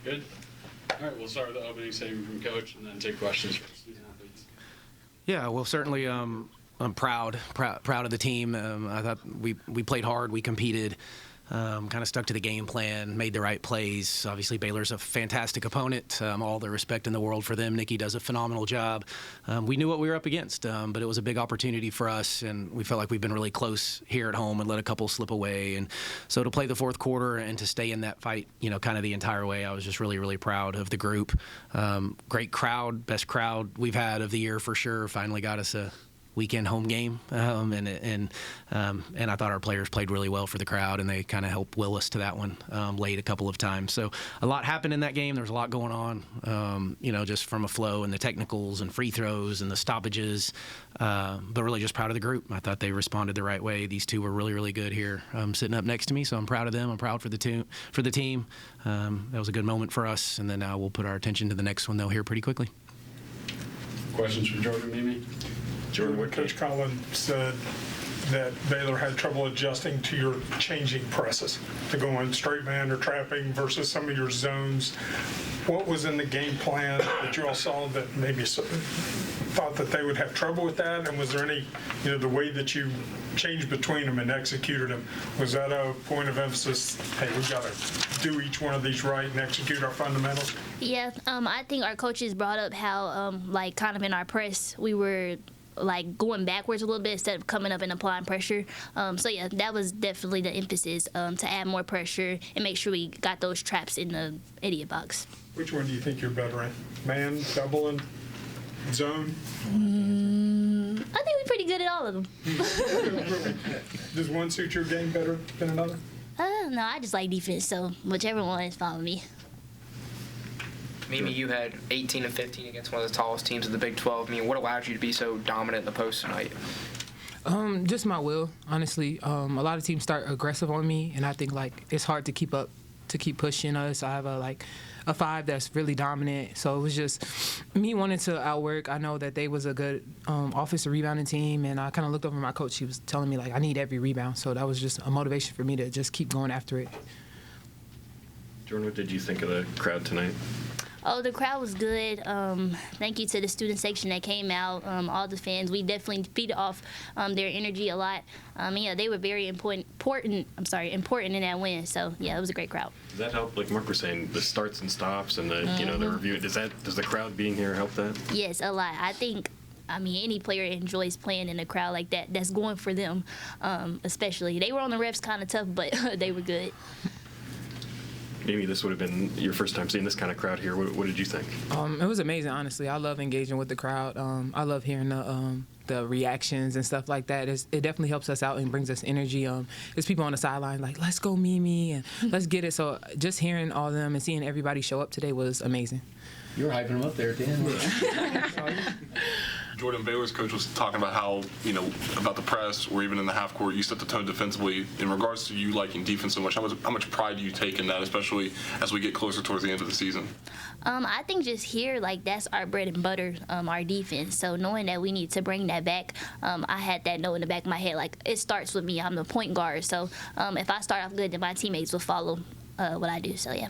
Good. All right, we'll start with the opening statement from Coach and then take questions from student athletes. Yeah, well, certainly I'm proud of the team. I thought we played hard, we competed, kind of stuck to the game plan, made the right plays. Obviously, Baylor's a fantastic opponent. All the respect in the world for them. Nikki does a phenomenal job. We knew what we were up against, but it was a big opportunity for us, and we felt like we've been really close here at home and let a couple slip away. And so to play the fourth quarter and to stay in that fight, kind of the entire way, I was just really, really proud of the group. Great crowd, best crowd we've had of the year for sure. Finally got us a weekend home game, and I thought our players played really well for the crowd, and they kind of helped will us to that one late a couple of times. So a lot happened in that game. There was a lot going on, just from a flow and the technicals and free throws and the stoppages, but really just proud of the group. I thought they responded the right way. These two were really, really good here sitting up next to me, so I'm proud of them. I'm proud for the team. That was a good moment for us, and then we'll put our attention to the next one, though, here pretty quickly. Questions from Jordan, Mimi? Jordan, Coach Collins said that Baylor had trouble adjusting to your changing presses, to going straight man or trapping versus some of your zones. What was in the game plan that you all saw that maybe thought that they would have trouble with that? And was there any, the way that you changed between them and executed them, was that a point of emphasis, hey, we've got to do each one of these right and execute our fundamentals? Yeah, I think our coaches brought up how, kind of in our press, we were going backwards a little bit instead of coming up and applying pressure. So yeah, that was definitely the emphasis, to add more pressure and make sure we got those traps in the idiot box. Which one do you think you're better in? Man, doubling, zone? I think we're pretty good at all of them. Does one suit your game better than another? No, I just like defense, so whichever one is fine with me. Mimi, you had 18 and 15 against one of the tallest teams in the Big 12. I mean, what allowed you to be so dominant in the post tonight? Just my will, honestly. A lot of teams start aggressive on me, and I think it's hard to keep pushing us. I have a 5 that's really dominant, so it was just me wanting to outwork. I know that they was a good offensive rebounding team, and I kind of looked over at my coach. He was telling me I need every rebound, so that was just a motivation for me to just keep going after it. Jordan, what did you think of the crowd tonight? Oh, the crowd was good. Thank you to the student section that came out, all the fans. We definitely feed off their energy a lot. Yeah, they were very important in that win. So yeah, it was a great crowd. Does that help? Like Mark was saying, the starts and stops and the the review. Does the crowd being here help that? Yes, a lot. I think. Any player enjoys playing in a crowd like that. That's going for them, especially. They were on the refs kind of tough, but they were good. Maybe this would have been your first time seeing this kind of crowd here. What did you think? It was amazing, honestly. I love engaging with the crowd. I love hearing the reactions and stuff like that. It definitely helps us out and brings us energy. There's people on the sideline let's go Mimi, and let's get it. So just hearing all of them and seeing everybody show up today was amazing. You were hyping them up there, Dan. Jordan, Baylor's coach was talking about how, about the press or even in the half court, you set the tone defensively. In regards to you liking defense so much, how much pride do you take in that, especially as we get closer towards the end of the season? I think just here, that's our bread and butter, our defense. So knowing that we need to bring that back, I had that note in the back of my head, it starts with me. I'm the point guard. So if I start off good, then my teammates will follow what I do. So, yeah.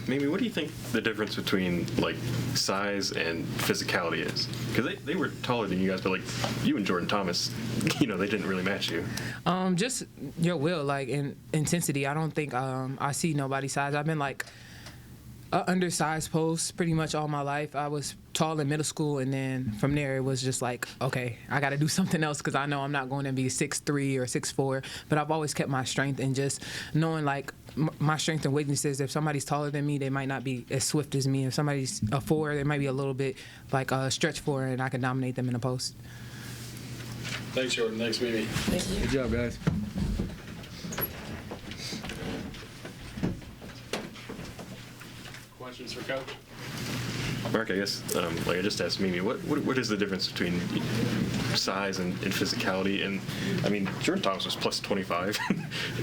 Mimi, what do you think the difference between size and physicality is? Because they were taller than you guys, but you and Jordan Thomas, they didn't really match you. Just your will, in intensity. I don't think I see nobody's size. I've been an undersized post pretty much all my life. I was tall in middle school, and then from there it was just okay, I got to do something else because I know I'm not going to be 6'3" or 6'4", but I've always kept my strength and just knowing my strength and weaknesses. If somebody's taller than me, they might not be as swift as me. If somebody's a 4, they might be a little bit a stretch 4, and I can dominate them in the post. Thanks, Jordan. Thanks, Mimi. Thank you. Good job, guys. Questions for Coach? Mark, I guess, I just asked Mimi, what is the difference between size and physicality? And, Jordan Thomas was plus 25,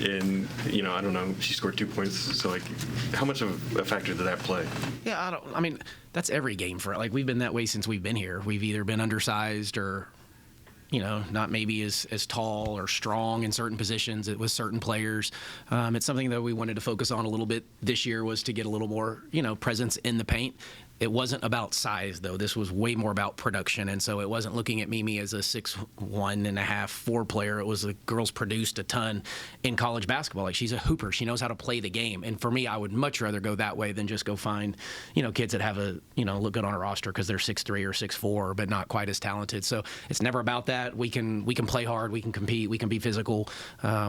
and, I don't know, she scored 2 points, so, how much of a factor did that play? Yeah, that's every game for it. We've been that way since we've been here. We've either been undersized or not maybe as tall or strong in certain positions with certain players. It's something that we wanted to focus on a little bit this year, was to get a little more, presence in the paint. It wasn't about size, though. This was way more about production, and so it wasn't looking at Mimi as a 6'1.5", 4 player. It was the girls produced a ton in college basketball. Like, she's a hooper. She knows how to play the game. And for me, I would much rather go that way than just go find, kids that have look good on a roster because they're 6'3" or 6'4", but not quite as talented. So it's never about that. We can play hard. We can compete. We can be physical.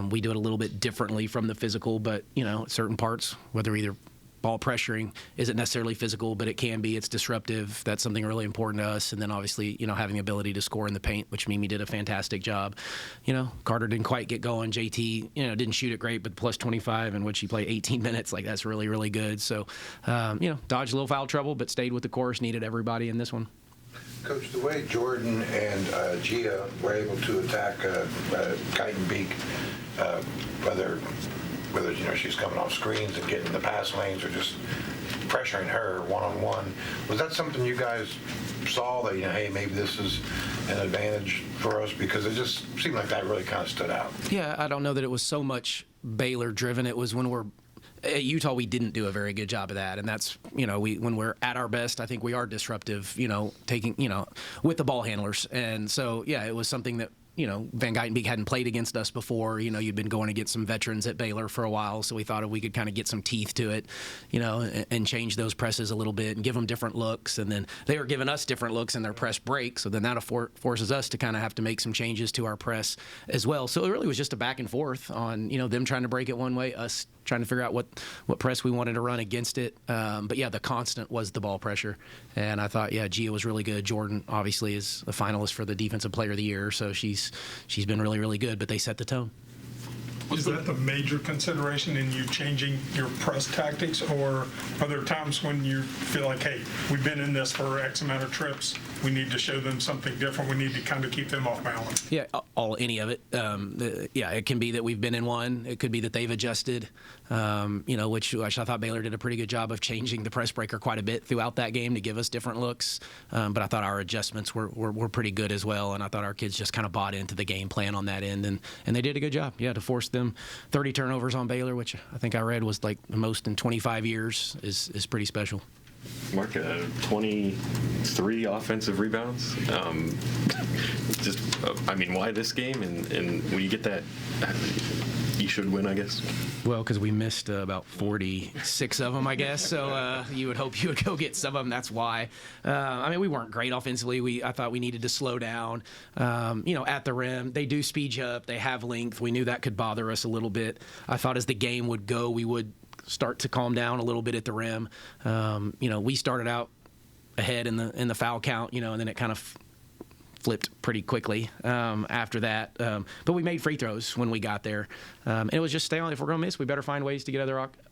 We do it a little bit differently from the physical, but certain parts, whether either ball pressuring isn't necessarily physical, but it can be. It's disruptive. That's something really important to us. And then obviously, having the ability to score in the paint, which Mimi did a fantastic job. Carter didn't quite get going. JT, didn't shoot it great, but plus 25, in which he played 18 minutes. Like, that's really, really good. So, dodged a little foul trouble, but stayed with the course, needed everybody in this one. Coach, the way Jordan and Gia were able to attack Kite and Beak, whether she's coming off screens and getting in the pass lanes or just pressuring her one-on-one, was that something you guys saw that, hey, maybe this is an advantage for us? Because it just seemed like that really kind of stood out. Yeah, I don't know that it was so much Baylor-driven. It was when we're at Utah, we didn't do a very good job of that, and that's when we're at our best, I think we are disruptive. Taking with the ball handlers, and so it was something that Van Geitenbeek hadn't played against us before. You'd been going against some veterans at Baylor for a while, so we thought if we could kind of get some teeth to it, and change those presses a little bit and give them different looks. And then they were giving us different looks in their press break, so then that forces us to kind of have to make some changes to our press as well. So it really was just a back and forth on, them trying to break it one way, us trying to figure out what press we wanted to run against it. But the constant was the ball pressure. And I thought, Gia was really good. Jordan obviously is a finalist for the Defensive Player of the Year, so she's been really, really good, but they set the tone. Is that the major consideration in you changing your press tactics, or are there times when you feel like, hey, we've been in this for X amount of trips, we need to show them something different, we need to kind of keep them off balance? Yeah, any of it. It can be that we've been in one. It could be that they've adjusted, which I thought Baylor did a pretty good job of changing the press breaker quite a bit throughout that game to give us different looks. But I thought our adjustments were pretty good as well, and I thought our kids just kind of bought into the game plan on that end, and they did a good job. To force them 30 turnovers on Baylor, which I think I read was like the most in 25 years, is pretty special. Mark, 23 offensive rebounds. Why this game? And when you get that, you should win, I guess. Well, because we missed about 46 of them, I guess. So you would hope you would go get some of them. That's why. We weren't great offensively. I thought we needed to slow down. At the rim, they do speed you up. They have length. We knew that could bother us a little bit. I thought as the game would go, we would start to calm down a little bit at the rim. We started out ahead in the foul count, and then it kind of flipped pretty quickly after that. But we made free throws when we got there. And it was just stay on. If we're going to miss, we better find ways to get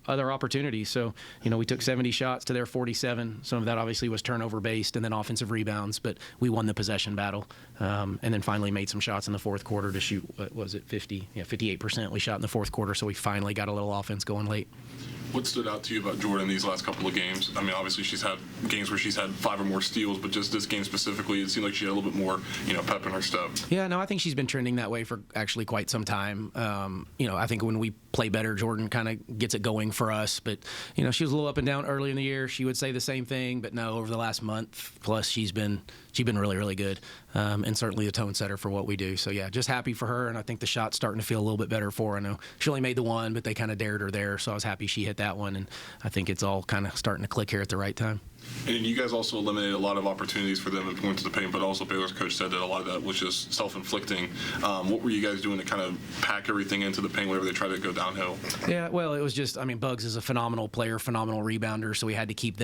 other opportunities. So, we took 70 shots to their 47. Some of that obviously was turnover-based and then offensive rebounds, but we won the possession battle. And then finally made some shots in the fourth quarter to shoot, 58% we shot in the fourth quarter, so we finally got a little offense going late. What stood out to you about Jordan these last couple of games? Obviously she's had games where she's had 5 or more steals, but just this game specifically, it seemed like she had a little bit more, pep in her step. Yeah, no, I think she's been trending that way for actually quite some time. I think when we play better, Jordan kind of gets it going for us. But, she was a little up and down early in the year. She would say the same thing, but no, over the last month plus, she's been really, really good, and certainly a tone setter for what we do. So, just happy for her, and I think the shot's starting to feel a little bit better for her. I know she only made the one, but they kind of dared her there, so I was happy she hit that one, and I think it's all kind of starting to click here at the right time. And you guys also eliminated a lot of opportunities for them in going to the paint, but also Baylor's coach said that a lot of that was just self-inflicting. What were you guys doing to kind of pack everything into the paint whenever they try to go downhill? Yeah, well, it was just, Bugs is a phenomenal player, phenomenal rebounder, so we had to keep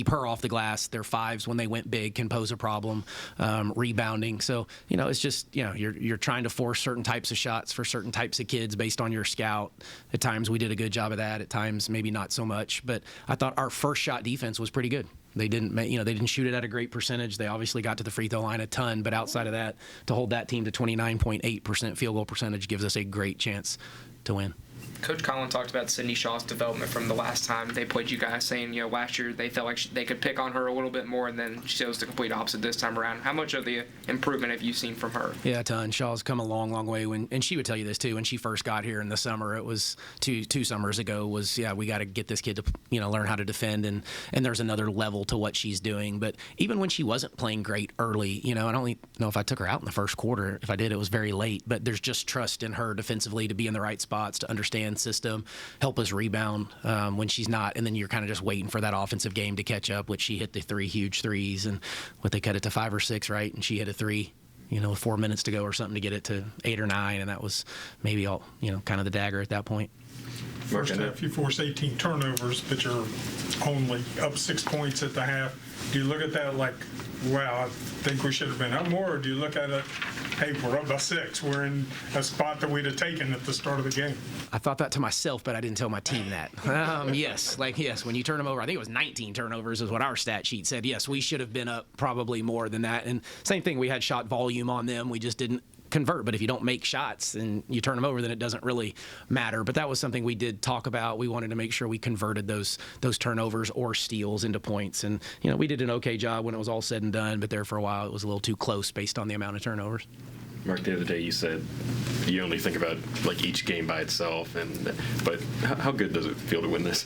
her off the glass. Their 5s when they went big can pose a problem, rebounding. So, it's just, you're trying to force certain types of shots for certain types of kids based on your scout. At times we did a good job of that. At times maybe not so much. But I thought our first shot defense was pretty good. They didn't shoot it at a great percentage. They obviously got to the free throw line a ton, but outside of that, to hold that team to 29.8% field goal percentage gives us a great chance to win. Coach Collin talked about Sydney Shaw's development from the last time they played you guys, saying, last year they felt like they could pick on her a little bit more, and then she shows the complete opposite this time around. How much of the improvement have you seen from her? Yeah, a ton. Shaw's come a long, long way. And she would tell you this too. When she first got here in the summer, it was two summers ago. We got to get this kid to learn how to defend, and there's another level to what she's doing. But even when she wasn't playing great early, I don't even know if I took her out in the first quarter. If I did, it was very late. But there's just trust in her defensively to be in the right spots, to understand system, help us rebound when she's not, and then you're kind of just waiting for that offensive game to catch up, which she hit the 3 huge threes, and they cut it to 5 or 6, right? And she hit a 3, 4 minutes to go or something to get it to 8 or 9, and that was maybe all, kind of the dagger at that point. First half, you force 18 turnovers, but you're only up 6 points at the half. Do you look at that like, wow, I think we should have been up more, or do you look at it, hey, we're up by 6. We're in a spot that we'd have taken at the start of the game? I thought that to myself, but I didn't tell my team that. Yes, when you turn them over, I think it was 19 turnovers is what our stat sheet said. Yes, we should have been up probably more than that. And same thing, we had shot volume on them. We just didn't convert. But if you don't make shots and you turn them over, then it doesn't really matter. But that was something we did talk about. We wanted to make sure we converted those turnovers or steals into points. And, we did an okay job when it was all said and done, but there for a while it was a little too close based on the amount of turnovers. Mark, the other day you said you only think about like each game by itself, but how good does it feel to win this?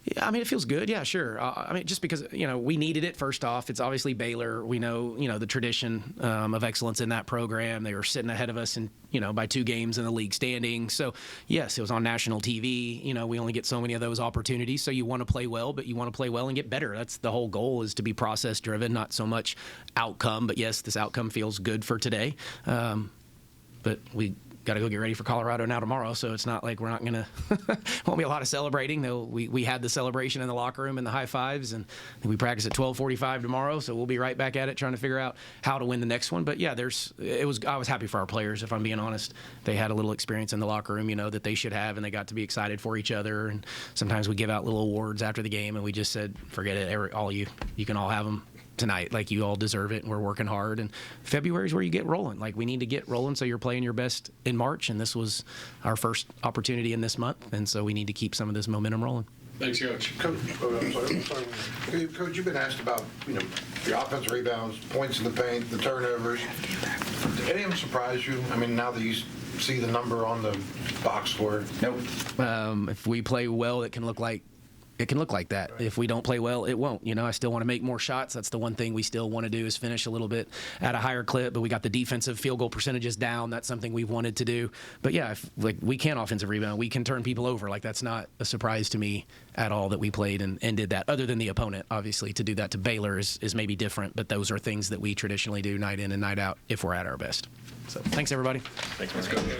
Yeah, it feels good. Yeah, sure. Just because, we needed it, first off. It's obviously Baylor. We know, the tradition of excellence in that program. They were sitting ahead of us by 2 games in the league standing. So, yes, it was on national TV. We only get so many of those opportunities. So you want to play well, but you want to play well and get better. That's the whole goal, is to be process-driven, not so much outcome. But, yes, this outcome feels good for today. But we got to go get ready for Colorado now tomorrow, so it's not like we're not going to – won't be a lot of celebrating. Though we had the celebration in the locker room and the high fives, and we practice at 12:45 tomorrow, so we'll be right back at it trying to figure out how to win the next one. But, yeah, I was happy for our players, if I'm being honest. They had a little experience in the locker room, that they should have, and they got to be excited for each other. And sometimes we give out little awards after the game, and we just said, forget it, all you can all have them tonight. Like, you all deserve it, and we're working hard. And February is where you get rolling. Like, we need to get rolling so you're playing your best in March, and this was our first opportunity in this month, and so we need to keep some of this momentum rolling. Thanks, Coach. Coach, I'm sorry. Coach, you've been asked about, your offensive rebounds, points in the paint, the turnovers. Did any of them surprise you? Now that you see the number on the box score? Nope. If we play well, it can look like that. Right. If we don't play well, it won't. I still want to make more shots. That's the one thing we still want to do, is finish a little bit at a higher clip. But we got the defensive field goal percentages down. That's something we've wanted to do. But yeah, we can offensive rebound. We can turn people over. That's not a surprise to me at all that we played and did that. Other than the opponent, obviously, to do that to Baylor is maybe different. But those are things that we traditionally do night in and night out if we're at our best. So thanks, everybody. Thanks, Mark.